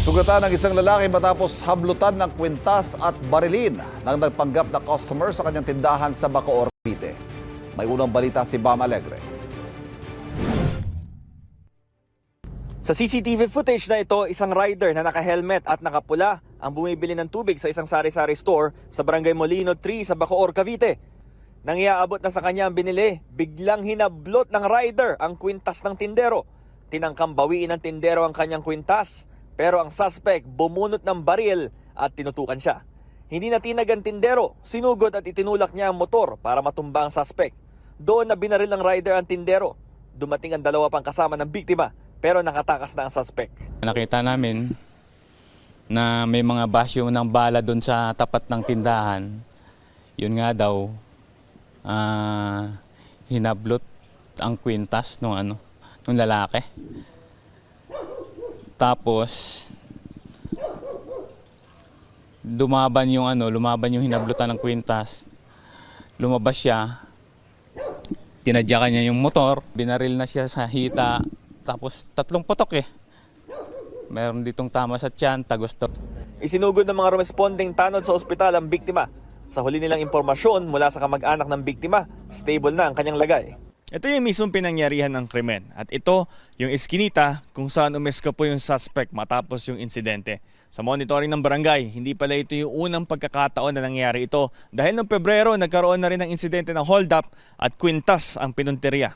Sugatan ng isang lalaki matapos hablutan ng kwintas at barilin ng nagpanggap na customer sa kanyang tindahan sa Bacoor, Cavite. May unang balita si Bam Alegre. Sa CCTV footage na ito, isang rider na naka-helmet at nakapula ang bumibili ng tubig sa isang sari-sari store sa Barangay Molino 3 sa Bacoor, Cavite. Nang iaabot na sa kanya ang binili, biglang hinablot ng rider ang kwintas ng tindero. Tinangkang bawiin ng tindero ang kanyang kwintas, pero ang suspect bumunot ng baril at tinutukan siya. Hindi natinag ang tindero, sinugod at itinulak niya ang motor para matumba ang suspect. Doon na binaril ng rider ang tindero. Dumating ang dalawa pang kasama ng biktima, pero nakatakas na ang suspect. Nakita namin na may mga basyo ng bala doon sa tapat ng tindahan. Yun nga daw, hinablot ang kwintas nung lalaki. Tapos lumaban yung hinablutan ng kwintas. Lumabas siya. Tinadyakan niya yung motor, binaril na siya sa hita. Tapos 3 putok eh. Meron ditong tama sa tiyan, tagos to. Isinugod ng mga responding tanod sa ospital ang biktima. Sa huli nilang impormasyon mula sa kamag-anak ng biktima, stable na ang kanyang lagay. Ito yung mismong pinangyarihan ng krimen at ito yung iskinita kung saan umeskapo yung suspect matapos yung insidente. Sa monitoring ng barangay, hindi pala ito yung unang pagkakataon na nangyari ito dahil noong Pebrero nagkaroon na rin ng insidente ng hold-up at kwintas ang pinunteriya.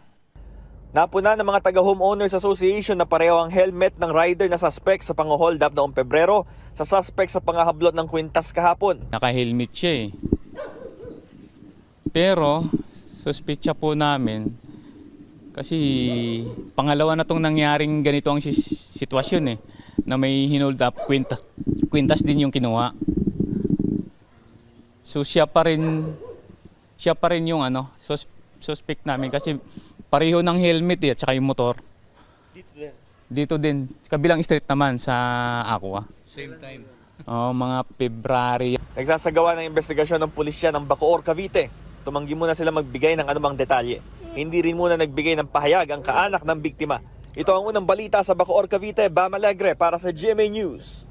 Napuna ng mga taga-homeowners association na pareho ang helmet ng rider na suspect sa pang-hold up noong Pebrero sa suspect sa pangahablot ng kwintas kahapon. Naka-helmet siya eh. Pero suspetsa po namin kasi pangalawa na tong nangyaring ganito ang sitwasyon eh, na may hinold up kwintas din yung kinuha. So siya pa rin yung suspect namin kasi pareho ng helmet at saka yung motor. Dito din. Kabilang street naman sa Aqua. Same time. Mga February. Nagsasagawa ng investigasyon ng pulisya ng Bacoor, Cavite. Tumanggi muna sila magbigay ng anumang detalye. Hindi rin muna nagbigay ng pahayag ang kaanak ng biktima. Ito ang unang balita sa Bacoor, Cavite. Bam Alegre para sa GMA News.